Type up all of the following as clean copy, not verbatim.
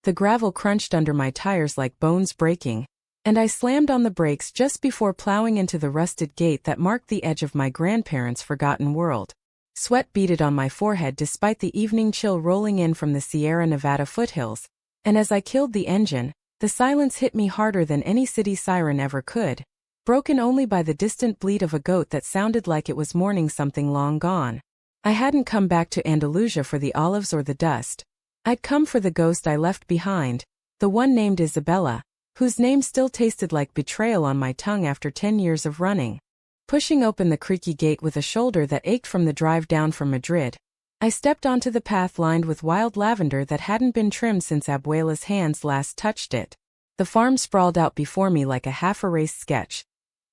The gravel crunched under my tires like bones breaking, and I slammed on the brakes just before plowing into the rusted gate that marked the edge of my grandparents' forgotten world. Sweat beaded on my forehead despite the evening chill rolling in from the Sierra Nevada foothills, and as I killed the engine, the silence hit me harder than any city siren ever could, broken only by the distant bleat of a goat that sounded like it was mourning something long gone. I hadn't come back to Andalusia for the olives or the dust. I'd come for the ghost I left behind, the one named Isabella, whose name still tasted like betrayal on my tongue after 10 years of running. Pushing open the creaky gate with a shoulder that ached from the drive down from Madrid, I stepped onto the path lined with wild lavender that hadn't been trimmed since Abuela's hands last touched it. The farm sprawled out before me like a half-erased sketch.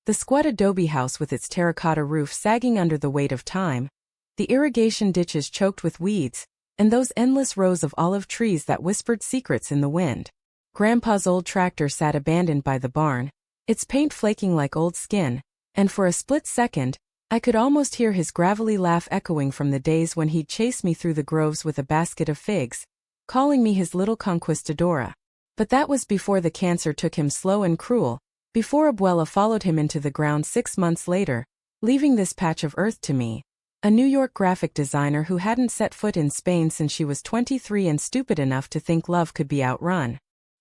The squat adobe house with its terracotta roof sagging under the weight of time, the irrigation ditches choked with weeds, and those endless rows of olive trees that whispered secrets in the wind. Grandpa's old tractor sat abandoned by the barn, its paint flaking like old skin, and for a split second, I could almost hear his gravelly laugh echoing from the days when he'd chase me through the groves with a basket of figs, calling me his little conquistadora. But that was before the cancer took him slow and cruel, before Abuela followed him into the ground 6 months later, leaving this patch of earth to me, a New York graphic designer who hadn't set foot in Spain since she was 23 and stupid enough to think love could be outrun.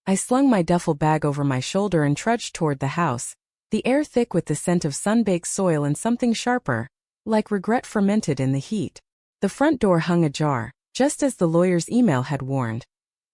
I slung my duffel bag over my shoulder and trudged toward the house, the air thick with the scent of sun-baked soil and something sharper, like regret fermented in the heat. The front door hung ajar, just as the lawyer's email had warned.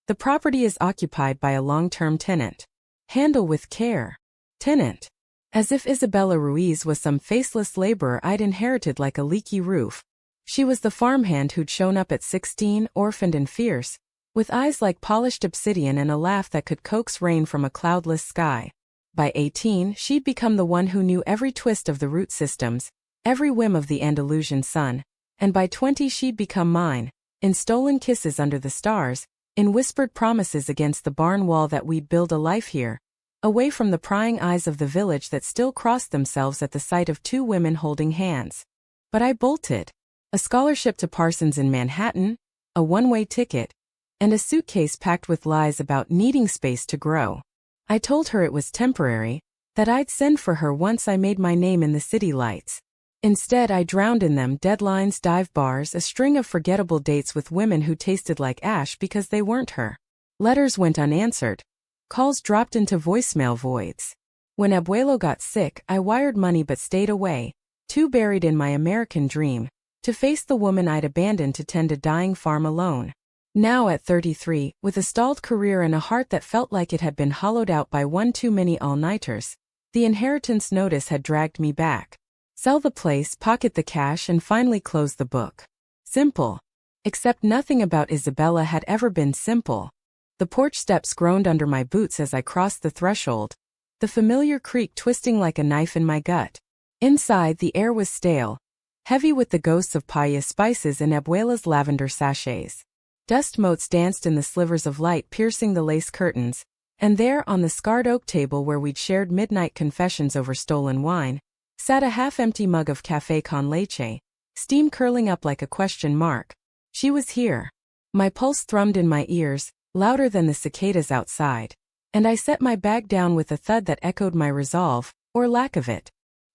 The property is occupied by a long-term tenant. Handle with care. Tenant. As if Isabella Ruiz was some faceless laborer I'd inherited like a leaky roof. She was the farmhand who'd shown up at 16, orphaned and fierce, with eyes like polished obsidian and a laugh that could coax rain from a cloudless sky. By 18, she'd become the one who knew every twist of the root systems, every whim of the Andalusian sun, and by 20 she'd become mine, in stolen kisses under the stars, in whispered promises against the barn wall that we'd build a life here, away from the prying eyes of the village that still crossed themselves at the sight of 2 women holding hands. But I bolted. A scholarship to Parsons in Manhattan, a one-way ticket, and a suitcase packed with lies about needing space to grow. I told her it was temporary, that I'd send for her once I made my name in the city lights. Instead, I drowned in them: deadlines, dive bars, a string of forgettable dates with women who tasted like ash because they weren't her. Letters went unanswered. Calls dropped into voicemail voids. When Abuelo got sick, I wired money but stayed away, too buried in my American dream, to face the woman I'd abandoned to tend a dying farm alone. Now at 33, with a stalled career and a heart that felt like it had been hollowed out by one too many all-nighters, the inheritance notice had dragged me back. Sell the place, pocket the cash, and finally close the book. Simple. Except nothing about Isabella had ever been simple. The porch steps groaned under my boots as I crossed the threshold, the familiar creak twisting like a knife in my gut. Inside, the air was stale, heavy with the ghosts of paella spices and Abuela's lavender sachets. Dust motes danced in the slivers of light piercing the lace curtains, and there, on the scarred oak table where we'd shared midnight confessions over stolen wine, sat a half-empty mug of café con leche, steam curling up like a question mark. She was here. My pulse thrummed in my ears, louder than the cicadas outside, and I set my bag down with a thud that echoed my resolve, or lack of it.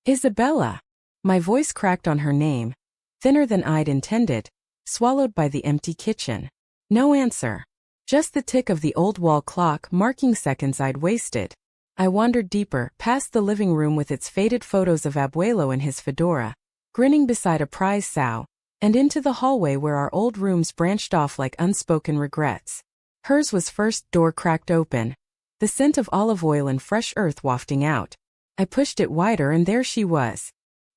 Isabella! My voice cracked on her name, thinner than I'd intended, swallowed by the empty kitchen. No answer. Just the tick of the old wall clock marking seconds I'd wasted. I wandered deeper, past the living room with its faded photos of Abuelo in his fedora, grinning beside a prize sow, and into the hallway where our old rooms branched off like unspoken regrets. Hers was first, door cracked open, the scent of olive oil and fresh earth wafting out. I pushed it wider and there she was.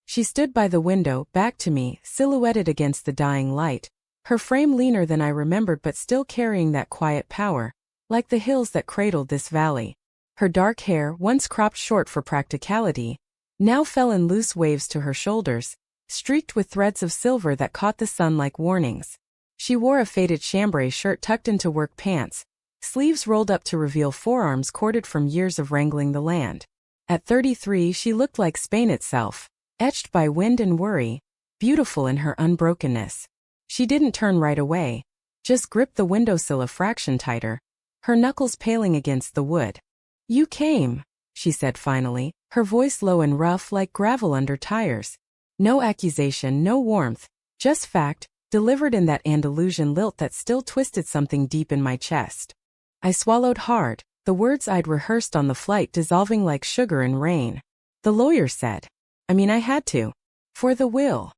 She stood by the window, back to me, silhouetted against the dying light, her frame leaner than I remembered but still carrying that quiet power, like the hills that cradled this valley. Her dark hair, once cropped short for practicality, now fell in loose waves to her shoulders, streaked with threads of silver that caught the sun like warnings. She wore a faded chambray shirt tucked into work pants, sleeves rolled up to reveal forearms corded from years of wrangling the land. At 33, she looked like Spain itself, etched by wind and worry, beautiful in her unbrokenness. She didn't turn right away, just gripped the windowsill a fraction tighter, her knuckles paling against the wood. "You came," she said finally, her voice low and rough like gravel under tires. No accusation, no warmth, just fact, delivered in that Andalusian lilt that still twisted something deep in my chest. I swallowed hard, the words I'd rehearsed on the flight dissolving like sugar in rain. "The lawyer said. I had to. For the will."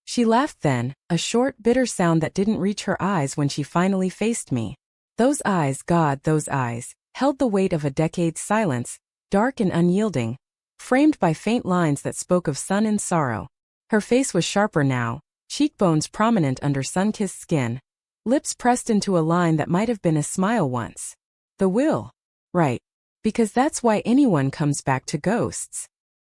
She laughed then, a short, bitter sound that didn't reach her eyes when she finally faced me. Those eyes, God, those eyes, held the weight of a decade's silence, dark and unyielding, framed by faint lines that spoke of sun and sorrow. Her face was sharper now, cheekbones prominent under sun-kissed skin, lips pressed into a line that might have been a smile once. The will. Right. Because that's why anyone comes back to ghosts.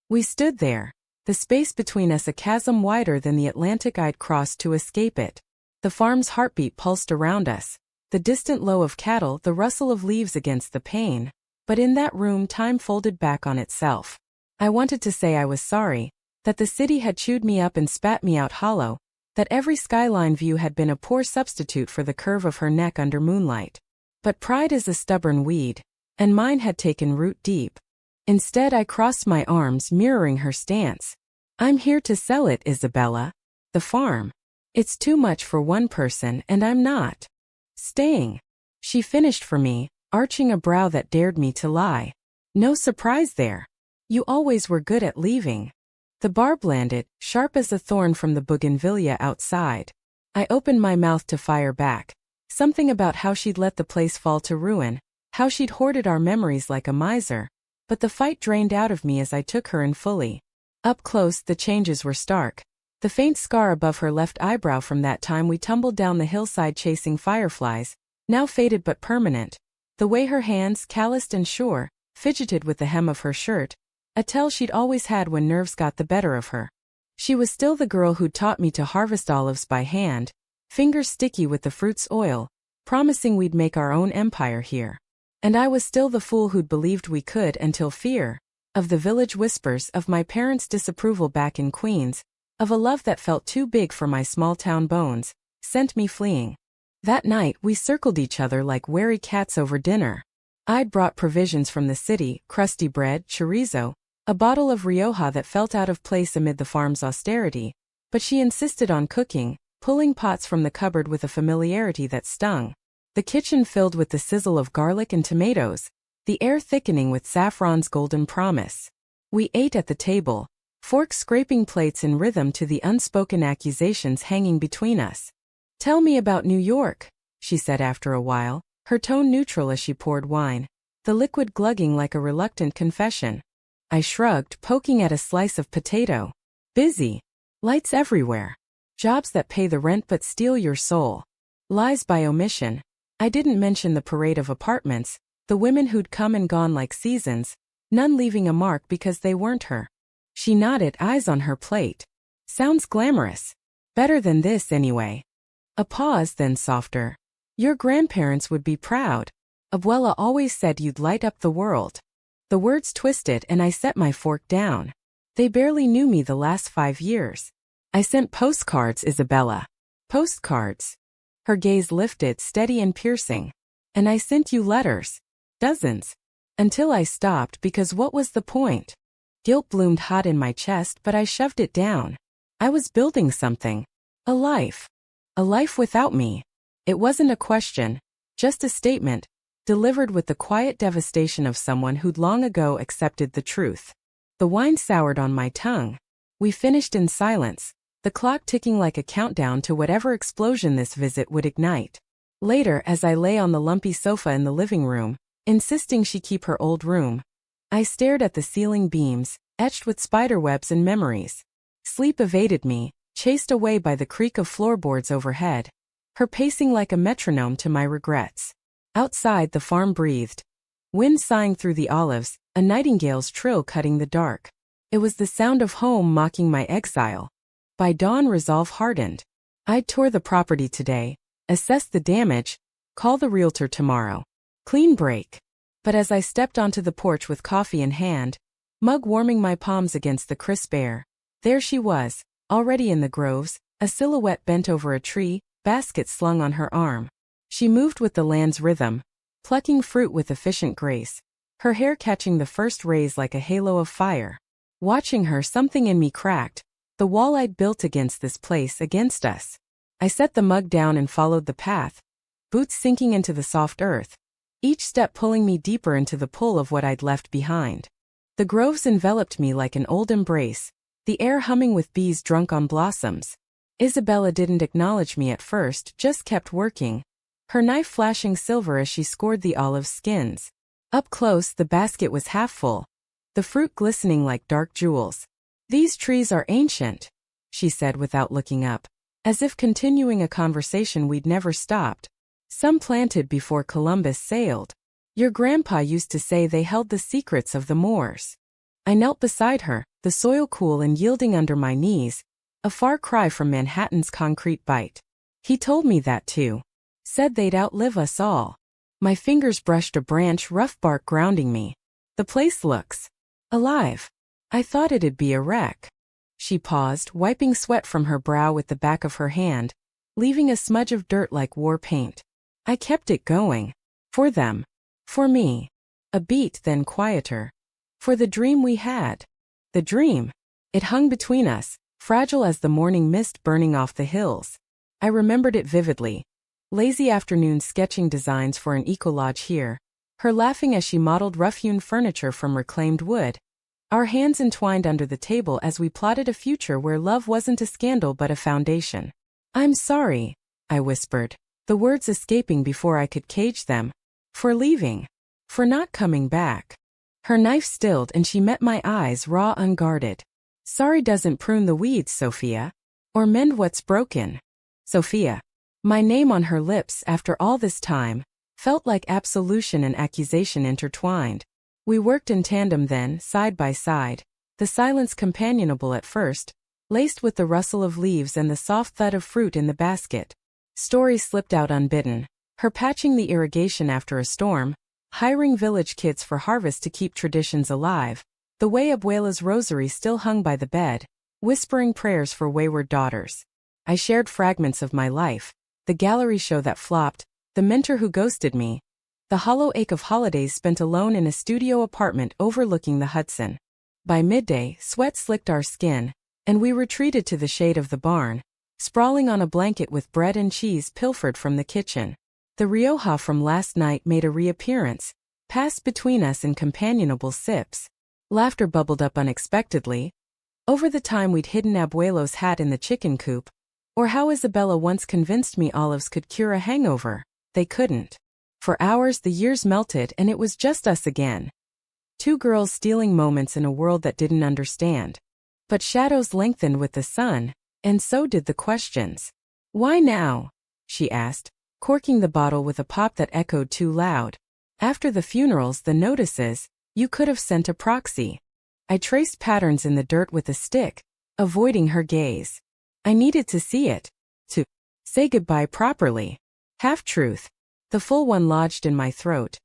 We stood there, the space between us a chasm wider than the Atlantic I'd crossed to escape it. The farm's heartbeat pulsed around us, the distant low of cattle, the rustle of leaves against the pane. But in that room time folded back on itself. I wanted to say I was sorry, that the city had chewed me up and spat me out hollow, that every skyline view had been a poor substitute for the curve of her neck under moonlight. But pride is a stubborn weed, and mine had taken root deep. Instead I crossed my arms, mirroring her stance. "I'm here to sell it, Isabella. The farm. It's too much for one person and I'm not staying." She finished for me, arching a brow that dared me to lie. "No surprise there. You always were good at leaving." The barb landed, sharp as a thorn from the bougainvillea outside. I opened my mouth to fire back. Something about how she'd let the place fall to ruin, how she'd hoarded our memories like a miser. But the fight drained out of me as I took her in fully. Up close, the changes were stark. The faint scar above her left eyebrow from that time we tumbled down the hillside chasing fireflies, now faded but permanent. The way her hands, calloused and sure, fidgeted with the hem of her shirt, a tell she'd always had when nerves got the better of her. She was still the girl who'd taught me to harvest olives by hand, fingers sticky with the fruit's oil, promising we'd make our own empire here. And I was still the fool who'd believed we could until fear, of the village whispers, of my parents' disapproval back in Queens, of a love that felt too big for my small-town bones, sent me fleeing. That night we circled each other like wary cats over dinner. I'd brought provisions from the city, crusty bread, chorizo, a bottle of Rioja that felt out of place amid the farm's austerity, but she insisted on cooking, pulling pots from the cupboard with a familiarity that stung. The kitchen filled with the sizzle of garlic and tomatoes, the air thickening with saffron's golden promise. We ate at the table, forks scraping plates in rhythm to the unspoken accusations hanging between us. "Tell me about New York," she said after a while, her tone neutral as she poured wine, the liquid glugging like a reluctant confession. I shrugged, poking at a slice of potato. "Busy. Lights everywhere. Jobs that pay the rent but steal your soul. Lies by omission. I didn't mention the parade of apartments, the women who'd come and gone like seasons, none leaving a mark because they weren't her." She nodded, eyes on her plate. "Sounds glamorous. Better than this, anyway." A pause, then softer. "Your grandparents would be proud. Abuela always said you'd light up the world." The words twisted and I set my fork down. They barely knew me the last 5 years. "I sent postcards, Isabella." "Postcards?" Her gaze lifted, steady and piercing. "And I sent you letters. Dozens." Until I stopped, because what was the point? Guilt bloomed hot in my chest, but I shoved it down. I was building something. A life. A life without me. It wasn't a question, just a statement, delivered with the quiet devastation of someone who'd long ago accepted the truth. The wine soured on my tongue. We finished in silence, the clock ticking like a countdown to whatever explosion this visit would ignite. Later, as I lay on the lumpy sofa in the living room, insisting she keep her old room, I stared at the ceiling beams, etched with spiderwebs and memories. Sleep evaded me, chased away by the creak of floorboards overhead, her pacing like a metronome to my regrets. Outside, the farm breathed. Wind sighing through the olives, a nightingale's trill cutting the dark. It was the sound of home mocking my exile. By dawn, resolve hardened. I'd tour the property today, assess the damage, call the realtor tomorrow. Clean break. But as I stepped onto the porch with coffee in hand, mug warming my palms against the crisp air, there she was, already in the groves, a silhouette bent over a tree, basket slung on her arm. She moved with the land's rhythm, plucking fruit with efficient grace, her hair catching the first rays like a halo of fire. Watching her, something in me cracked, the wall I'd built against this place, against us. I set the mug down and followed the path, boots sinking into the soft earth, each step pulling me deeper into the pull of what I'd left behind. The groves enveloped me like an old embrace, the air humming with bees drunk on blossoms. Isabella didn't acknowledge me at first, just kept working, her knife flashing silver as she scored the olive skins. Up close, the basket was half full, the fruit glistening like dark jewels. "These trees are ancient," she said without looking up, as if continuing a conversation we'd never stopped. "Some planted before Columbus sailed. Your grandpa used to say they held the secrets of the Moors." I knelt beside her, the soil cool and yielding under my knees, a far cry from Manhattan's concrete bite. "He told me that too. Said they'd outlive us all." My fingers brushed a branch, rough bark grounding me. "The place looks alive. I thought it'd be a wreck." She paused, wiping sweat from her brow with the back of her hand, leaving a smudge of dirt like war paint. "I kept it going. For them. For me." A beat, then quieter. "For the dream we had." The dream. It hung between us, fragile as the morning mist burning off the hills. I remembered it vividly. Lazy afternoons sketching designs for an eco-lodge here, her laughing as she modeled rough-hewn furniture from reclaimed wood, our hands entwined under the table as we plotted a future where love wasn't a scandal but a foundation. "I'm sorry," I whispered, the words escaping before I could cage them. "For leaving. For not coming back." Her knife stilled and she met my eyes, raw, unguarded. "Sorry doesn't prune the weeds, Sophia. Or mend what's broken." Sophia. My name on her lips after all this time felt like absolution and accusation intertwined. We worked in tandem then, side by side, the silence companionable at first, laced with the rustle of leaves and the soft thud of fruit in the basket. Stories slipped out unbidden, her patching the irrigation after a storm, hiring village kids for harvest to keep traditions alive, the way Abuela's rosary still hung by the bed, whispering prayers for wayward daughters. I shared fragments of my life, the gallery show that flopped, the mentor who ghosted me, the hollow ache of holidays spent alone in a studio apartment overlooking the Hudson. By midday, sweat slicked our skin, and we retreated to the shade of the barn, sprawling on a blanket with bread and cheese pilfered from the kitchen. The Rioja from last night made a reappearance, passed between us in companionable sips. Laughter bubbled up unexpectedly, over the time we'd hidden Abuelo's hat in the chicken coop, or how Isabella once convinced me olives could cure a hangover. They couldn't. For hours the years melted and it was just us again. Two girls stealing moments in a world that didn't understand. But shadows lengthened with the sun, and so did the questions. "Why now?" she asked, corking the bottle with a pop that echoed too loud. "After the funerals, the notices, you could have sent a proxy." I traced patterns in the dirt with a stick, avoiding her gaze. I needed to see it, to say goodbye properly. Half-truth. The full one lodged in my throat.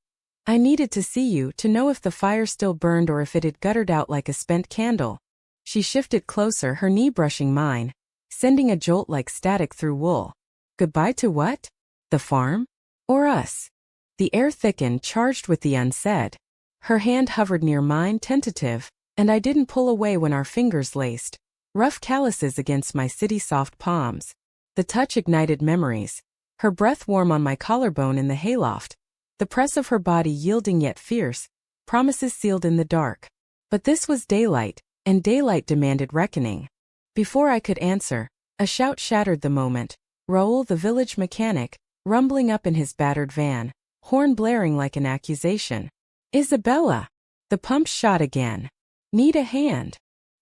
I needed to see you to know if the fire still burned or if it had guttered out like a spent candle. She shifted closer, her knee brushing mine, sending a jolt like static through wool. Goodbye to what? The farm? Or us? The air thickened, charged with the unsaid. Her hand hovered near mine, tentative, and I didn't pull away when our fingers laced. Rough calluses against my city-soft palms. The touch ignited memories. Her breath warm on my collarbone in the hayloft. The press of her body yielding yet fierce. Promises sealed in the dark. But this was daylight, and daylight demanded reckoning. Before I could answer, a shout shattered the moment. Raoul, the village mechanic, rumbling up in his battered van, horn blaring like an accusation. "Isabella!" The pump shot again. "Need a hand."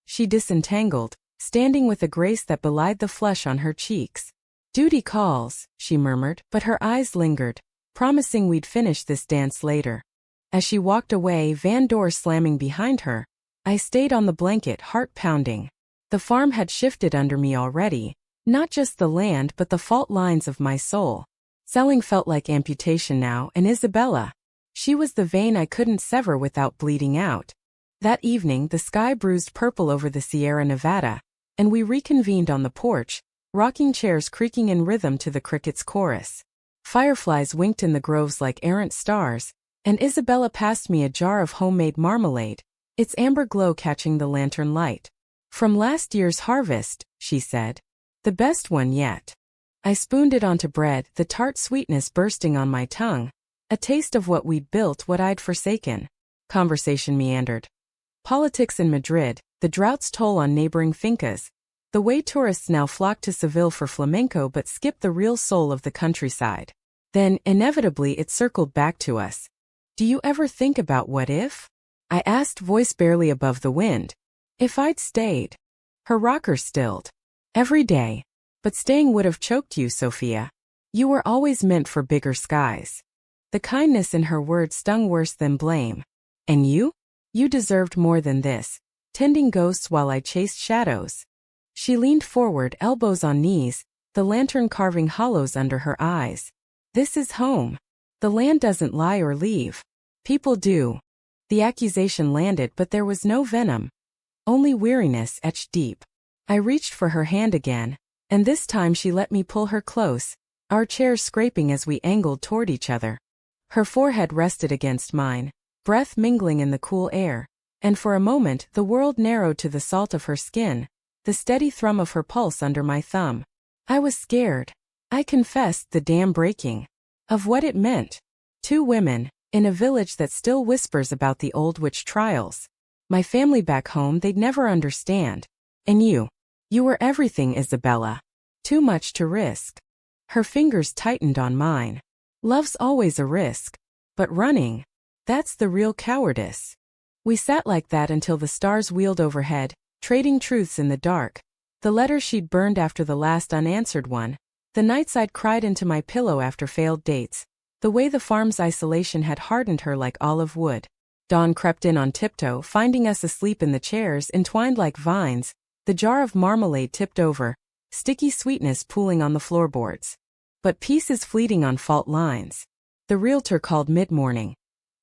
She disentangled, standing with a grace that belied the flush on her cheeks. "Duty calls," she murmured, but her eyes lingered, promising we'd finish this dance later. As she walked away, van door slamming behind her, I stayed on the blanket, heart pounding. The farm had shifted under me already, not just the land but the fault lines of my soul. Selling felt like amputation now, and Isabella. She was the vein I couldn't sever without bleeding out. That evening the sky bruised purple over the Sierra Nevada, and we reconvened on the porch, rocking chairs creaking in rhythm to the crickets' chorus. Fireflies winked in the groves like errant stars, and Isabella passed me a jar of homemade marmalade, its amber glow catching the lantern light. "From last year's harvest," she said. "The best one yet." I spooned it onto bread, the tart sweetness bursting on my tongue. A taste of what we'd built, what I'd forsaken. Conversation meandered. Politics in Madrid, the drought's toll on neighboring fincas, the way tourists now flock to Seville for flamenco but skip the real soul of the countryside. Then, inevitably, it circled back to us. "Do you ever think about what if?" I asked, voice barely above the wind. "If I'd stayed?" Her rocker stilled. "Every day. But staying would have choked you, Sophia. You were always meant for bigger skies." The kindness in her words stung worse than blame. "And you? You deserved more than this, tending ghosts while I chased shadows." She leaned forward, elbows on knees, the lantern carving hollows under her eyes. "This is home. The land doesn't lie or leave. People do." The accusation landed, but there was no venom. Only weariness etched deep. I reached for her hand again, and this time she let me pull her close, our chairs scraping as we angled toward each other. Her forehead rested against mine, breath mingling in the cool air, and for a moment the world narrowed to the salt of her skin, the steady thrum of her pulse under my thumb. I was scared. I confessed, the dam breaking. Of what it meant. Two women, in a village that still whispers about the old witch trials. My family back home, they'd never understand. And you. You were everything, Isabella. Too much to risk. Her fingers tightened on mine. Love's always a risk. But running, that's the real cowardice. We sat like that until the stars wheeled overhead, trading truths in the dark. The letters she'd burned after the last unanswered one. The nights I'd cried into my pillow after failed dates. The way the farm's isolation had hardened her like olive wood. Dawn crept in on tiptoe, finding us asleep in the chairs, entwined like vines. The jar of marmalade tipped over, sticky sweetness pooling on the floorboards. But peace is fleeting on fault lines. The realtor called mid-morning.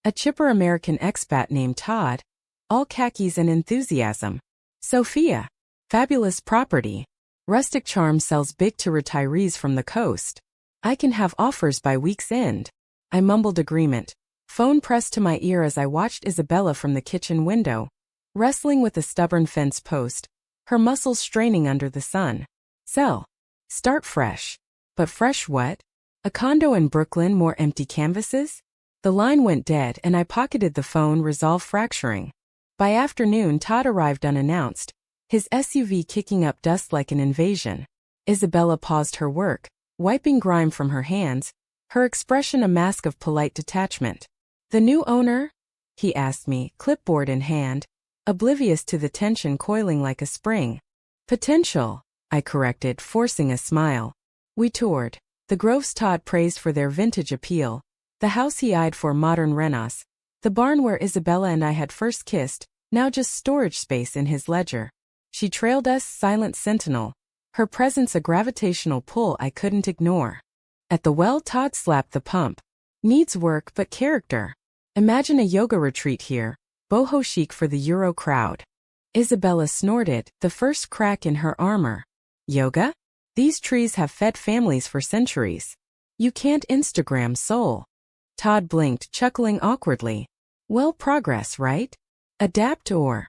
A chipper American expat named Todd. All khakis and enthusiasm. "Sophia. Fabulous property. Rustic charm, sells big to retirees from the coast. I can have offers by week's end." I mumbled agreement. Phone pressed to my ear as I watched Isabella from the kitchen window, wrestling with a stubborn fence post, her muscles straining under the sun. "Sell. Start fresh." But fresh what? A condo in Brooklyn, more empty canvases? The line went dead and I pocketed the phone, resolve fracturing. By afternoon, Todd arrived unannounced, his SUV kicking up dust like an invasion. Isabella paused her work, wiping grime from her hands, her expression a mask of polite detachment. "The new owner?" he asked me, clipboard in hand, oblivious to the tension coiling like a spring. "Potential," I corrected, forcing a smile. We toured. The groves Todd praised for their vintage appeal, the house he eyed for modern renaissance, the barn where Isabella and I had first kissed, now just storage space in his ledger. She trailed us, silent sentinel, her presence a gravitational pull I couldn't ignore. At the well, Todd slapped the pump. "Needs work but character. Imagine a yoga retreat here, boho chic for the Euro crowd." Isabella snorted, the first crack in her armor. "Yoga? These trees have fed families for centuries. You can't Instagram soul." Todd blinked, chuckling awkwardly. "Well, progress, right? Adapt or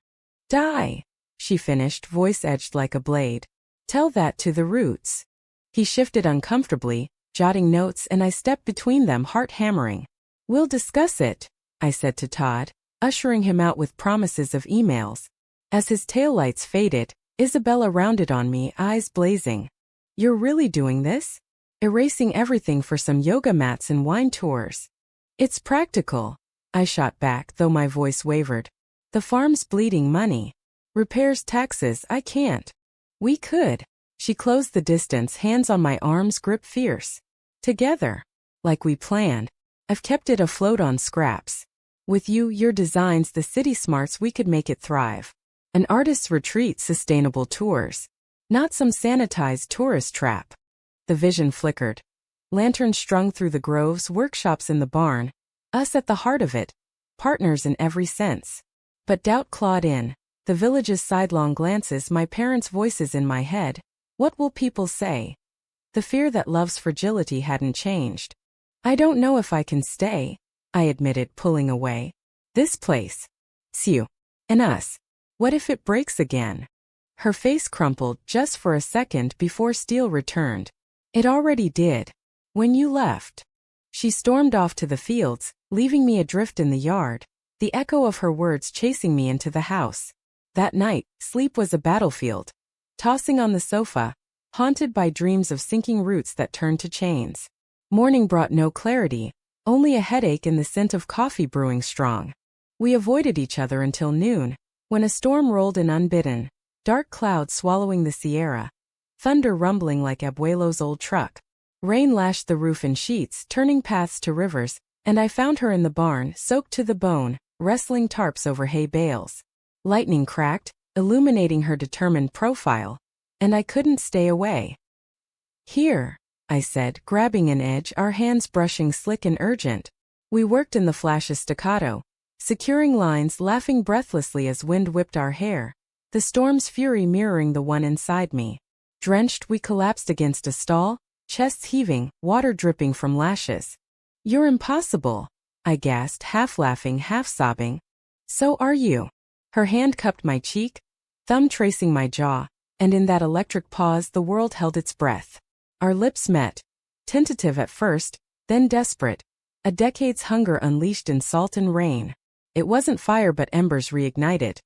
die," she finished, voice edged like a blade. "Tell that to the roots." He shifted uncomfortably, jotting notes, and I stepped between them, heart hammering. "We'll discuss it," I said to Todd, ushering him out with promises of emails. As his taillights faded, Isabella rounded on me, eyes blazing. "You're really doing this? Erasing everything for some yoga mats and wine tours?" "It's practical," I shot back, though my voice wavered. "The farm's bleeding money. Repairs, taxes, I can't." "We could." She closed the distance, hands on my arms, grip fierce. "Together. Like we planned. I've kept it afloat on scraps. With you, your designs, the city smarts, we could make it thrive. An artist's retreat, sustainable tours. Not some sanitized tourist trap." The vision flickered. Lanterns strung through the groves, workshops in the barn. Us at the heart of it. Partners in every sense. But doubt clawed in. The village's sidelong glances, my parents' voices in my head. What will people say? The fear that love's fragility hadn't changed. I don't know if I can stay, I admitted, pulling away. This place. It's you. And us. What if it breaks again? Her face crumpled just for a second before Steele returned. It already did. When you left. She stormed off to the fields, leaving me adrift in the yard, the echo of her words chasing me into the house. That night, sleep was a battlefield. Tossing on the sofa, haunted by dreams of sinking roots that turned to chains. Morning brought no clarity, only a headache and the scent of coffee brewing strong. We avoided each other until noon, when a storm rolled in unbidden, dark clouds swallowing the Sierra, thunder rumbling like Abuelo's old truck. Rain lashed the roof in sheets, turning paths to rivers, and I found her in the barn, soaked to the bone, wrestling tarps over hay bales. Lightning cracked, illuminating her determined profile, and I couldn't stay away. Here, I said, grabbing an edge, our hands brushing slick and urgent. We worked in the flash's staccato, securing lines, laughing breathlessly as wind whipped our hair, the storm's fury mirroring the one inside me. Drenched, we collapsed against a stall, chests heaving, water dripping from lashes. You're impossible, I gasped, half laughing, half sobbing. So are you. Her hand cupped my cheek, thumb tracing my jaw, and in that electric pause the world held its breath. Our lips met, tentative at first, then desperate, a decade's hunger unleashed in salt and rain. It wasn't fire but embers reignited.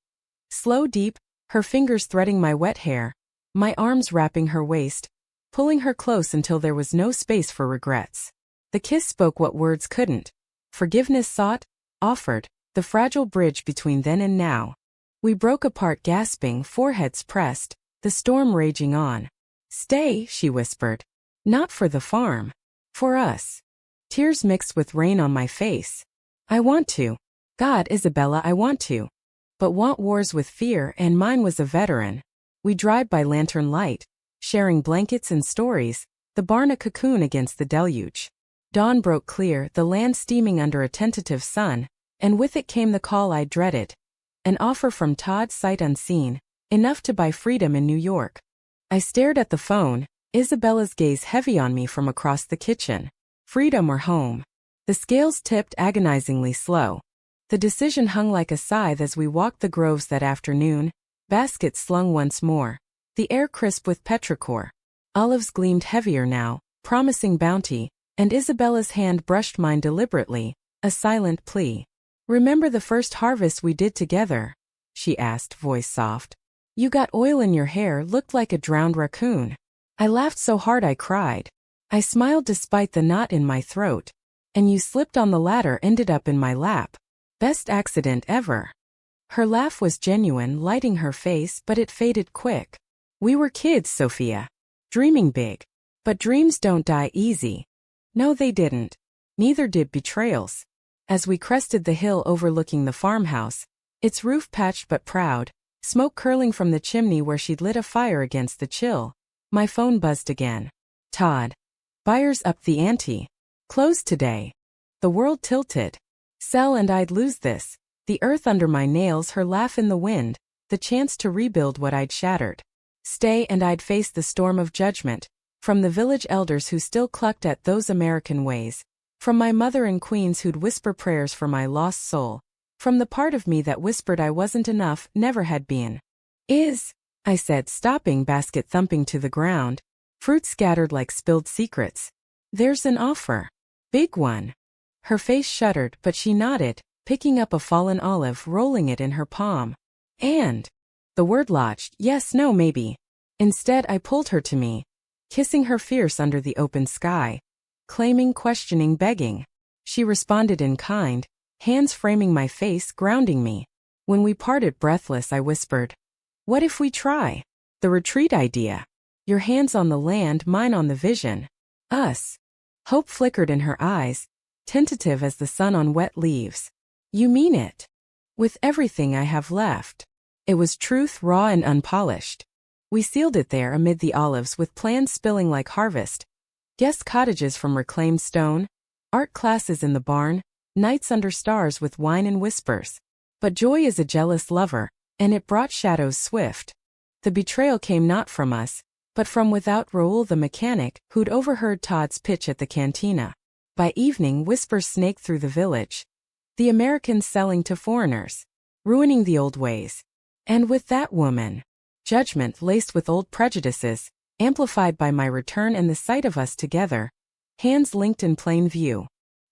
Slow, deep, her fingers threading my wet hair, my arms wrapping her waist, pulling her close until there was no space for regrets. The kiss spoke what words couldn't. Forgiveness sought, offered, the fragile bridge between then and now. We broke apart gasping, foreheads pressed, the storm raging on. Stay, she whispered. Not for the farm. For us. Tears mixed with rain on my face. I want to. God, Isabella, I want to. But want wars with fear, and mine was a veteran. We dried by lantern light, sharing blankets and stories, the barn a cocoon against the deluge. Dawn broke clear, the land steaming under a tentative sun, and with it came the call I dreaded. An offer from Todd, sight unseen, enough to buy freedom in New York. I stared at the phone, Isabella's gaze heavy on me from across the kitchen. Freedom or home? The scales tipped, agonizingly slow. The decision hung like a scythe as we walked the groves that afternoon, baskets slung once more, the air crisp with petrichor. Olives gleamed heavier now, promising bounty, and Isabella's hand brushed mine deliberately, a silent plea. Remember the first harvest we did together? She asked, voice soft. You got oil in your hair, looked like a drowned raccoon. I laughed so hard I cried. I smiled despite the knot in my throat. And you slipped on the ladder, ended up in my lap. Best accident ever. Her laugh was genuine, lighting her face, but it faded quick. We were kids, Sophia. Dreaming big. But dreams don't die easy. No, they didn't. Neither did betrayals. As we crested the hill overlooking the farmhouse, its roof patched but proud, smoke curling from the chimney where she'd lit a fire against the chill, my phone buzzed again. Todd. Buyers upped the ante. Closed today. The world tilted. Sell and I'd lose this. The earth under my nails, her laugh in the wind, the chance to rebuild what I'd shattered. Stay and I'd face the storm of judgment, from the village elders who still clucked at those American ways, from my mother and queens who'd whisper prayers for my lost soul, from the part of me that whispered I wasn't enough, never had been. I said, stopping, basket thumping to the ground, fruit scattered like spilled secrets. There's an offer. Big one. Her face shuddered, but she nodded, picking up a fallen olive, rolling it in her palm. And the word lodged, yes, no, maybe. Instead, I pulled her to me, kissing her fierce under the open sky, claiming, questioning, begging. She responded in kind, hands framing my face, grounding me. When we parted breathless, I whispered, what if we try? The retreat idea. Your hands on the land, mine on the vision. Us. Hope flickered in her eyes, tentative as the sun on wet leaves. You mean it? With everything I have left. It was truth, raw and unpolished. We sealed it there amid the olives, with plans spilling like harvest. Guest cottages from reclaimed stone, art classes in the barn, nights under stars with wine and whispers. But joy is a jealous lover, and it brought shadows swift. The betrayal came not from us, but from without, Raoul the mechanic, who'd overheard Todd's pitch at the cantina. By evening, whispers snaked through the village. The Americans selling to foreigners, ruining the old ways. And with that woman, judgment laced with old prejudices, amplified by my return and the sight of us together, hands linked in plain view.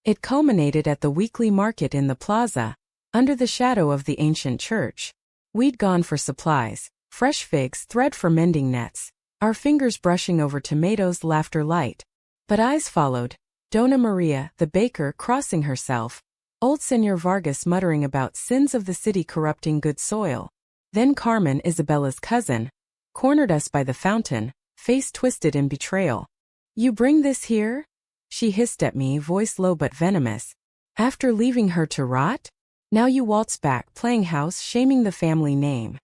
It culminated at the weekly market in the plaza, under the shadow of the ancient church. We'd gone for supplies, fresh figs, thread for mending nets, our fingers brushing over tomatoes, laughter light. But eyes followed, Dona Maria, the baker, crossing herself, old Senor Vargas muttering about sins of the city corrupting good soil. Then Carmen, Isabella's cousin, cornered us by the fountain, face twisted in betrayal. "You bring this here?" She hissed at me, voice low but venomous. "After leaving her to rot? Now you waltz back, playing house, shaming the family name."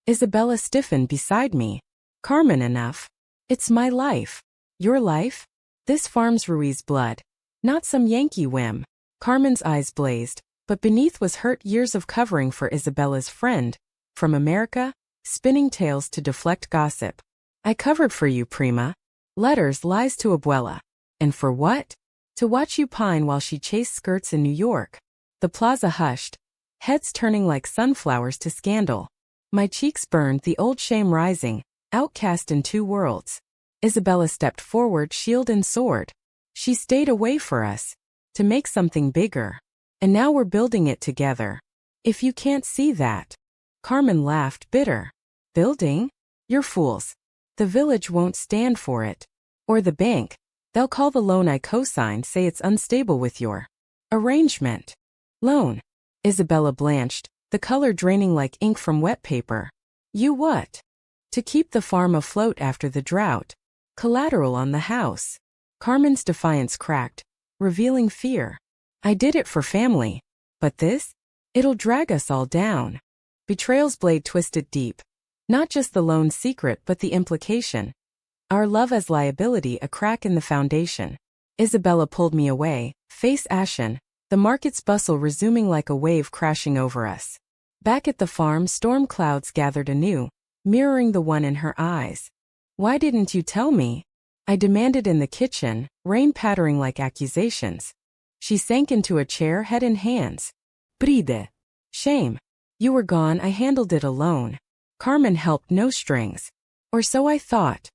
Isabella stiffened beside me. "Carmen, enough. It's my life." "Your life? This farm's Ruiz blood. Not some Yankee whim." Carmen's eyes blazed, but beneath was hurt, years of covering for Isabella's friend. From America, spinning tales to deflect gossip. "I covered for you, prima. Letters, lies to abuela. And for what? To watch you pine while she chased skirts in New York." The plaza hushed, heads turning like sunflowers to scandal. My cheeks burned, the old shame rising, outcast in two worlds. Isabella stepped forward, shield and sword. She stayed away for us, to make something bigger. And now we're building it together. If you can't see that. Carmen laughed, bitter. "Building? You're fools. The village won't stand for it. Or the bank. They'll call the loan I co-signed, say it's unstable with your arrangement." "Loan?" Isabella blanched, the color draining like ink from wet paper. "You what?" "To keep the farm afloat after the drought. Collateral on the house." Carmen's defiance cracked, revealing fear. "I did it for family. But this? It'll drag us all down." Betrayal's blade twisted deep. Not just the loan's secret but the implication. Our love as liability, a crack in the foundation. Isabella pulled me away, face ashen, the market's bustle resuming like a wave crashing over us. Back at the farm, storm clouds gathered anew, mirroring the one in her eyes. "Why didn't you tell me?" I demanded in the kitchen, rain pattering like accusations. She sank into a chair, head in hands. "Bride. Shame. You were gone, I handled it alone. Carmen helped, no strings. Or so I thought.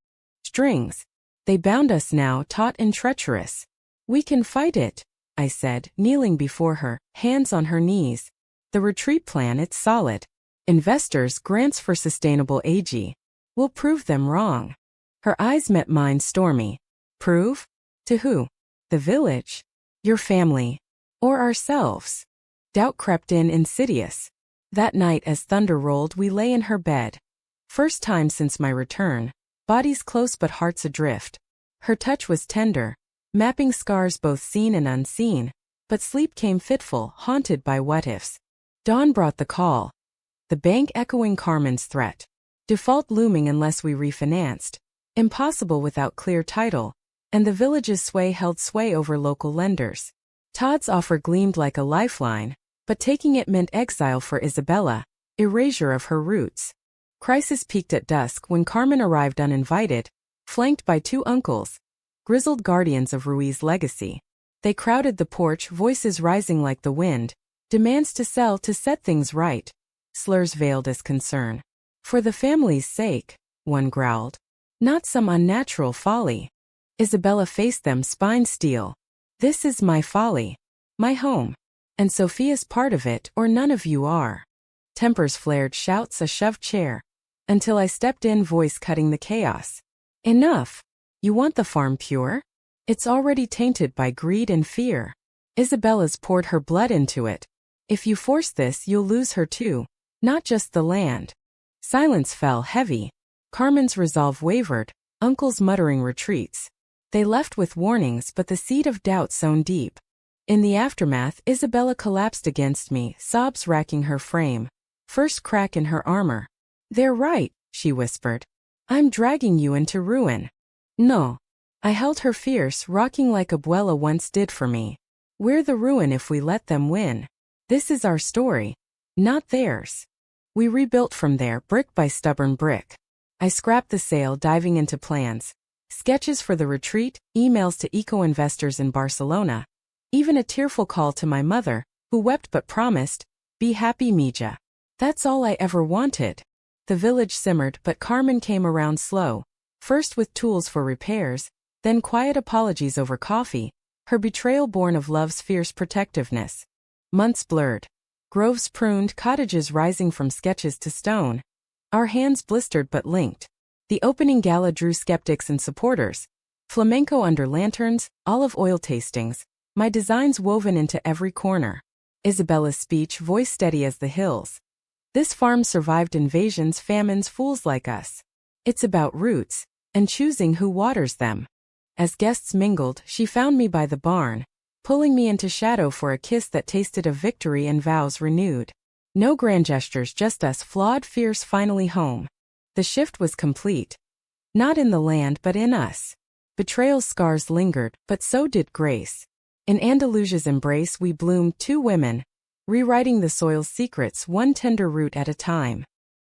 Strings. They bound us now, taut and treacherous." "We can fight it," I said, kneeling before her, hands on her knees. "The retreat plan, it's solid. Investors, grants for sustainable AG. We'll prove them wrong." Her eyes met mine, stormy. "Prove? To who? The village? Your family? Or ourselves?" Doubt crept in, insidious. That night as thunder rolled, we lay in her bed. First time since my return. Bodies close but hearts adrift. Her touch was tender, mapping scars both seen and unseen, but sleep came fitful, haunted by what-ifs. Dawn brought the call. The bank echoing Carmen's threat. Default looming unless we refinanced. Impossible without clear title. And the village's sway held sway over local lenders. Todd's offer gleamed like a lifeline, but taking it meant exile for Isabella, erasure of her roots. Crisis peaked at dusk when Carmen arrived uninvited, flanked by two uncles, grizzled guardians of Ruiz's legacy. They crowded the porch, voices rising like the wind, demands to sell, to set things right, slurs veiled as concern. "For the family's sake," one growled. "Not some unnatural folly." Isabella faced them, spine steel. "This is my folly. My home. And Sophia's part of it, or none of you are." Tempers flared, shouts, a shoved chair. Until I stepped in, voice cutting the chaos. "Enough. You want the farm pure? It's already tainted by greed and fear. Isabella's poured her blood into it. If you force this, you'll lose her too, not just the land." Silence fell heavy. Carmen's resolve wavered, uncles muttering retreats. They left with warnings, but the seed of doubt sown deep. In the aftermath, Isabella collapsed against me, sobs racking her frame. First crack in her armor. "They're right," she whispered. "I'm dragging you into ruin." "No." I held her fierce, rocking like Abuela once did for me. "We're the ruin if we let them win. This is our story, not theirs." We rebuilt from there, brick by stubborn brick. I scrapped the sale, diving into plans. Sketches for the retreat, emails to eco-investors in Barcelona, Even a tearful call to my mother, who wept but promised, "Be happy, Mija." That's all I ever wanted. The village simmered, but Carmen came around slow, first with tools for repairs, then quiet apologies over coffee, her betrayal born of love's fierce protectiveness. Months blurred. Groves pruned, cottages rising from sketches to stone. Our hands blistered but linked. The opening gala drew skeptics and supporters. Flamenco under lanterns, olive oil tastings, my designs woven into every corner. Isabella's speech, voice steady as the hills. This farm survived invasions, famines, fools like us. It's about roots, and choosing who waters them. As guests mingled, she found me by the barn, pulling me into shadow for a kiss that tasted of victory and vows renewed. No grand gestures, just us, flawed, fierce, finally home. The shift was complete. Not in the land but in us. Betrayal's scars lingered, but so did grace. In Andalusia's embrace we bloomed, two women, rewriting the soil's secrets one tender root at a time.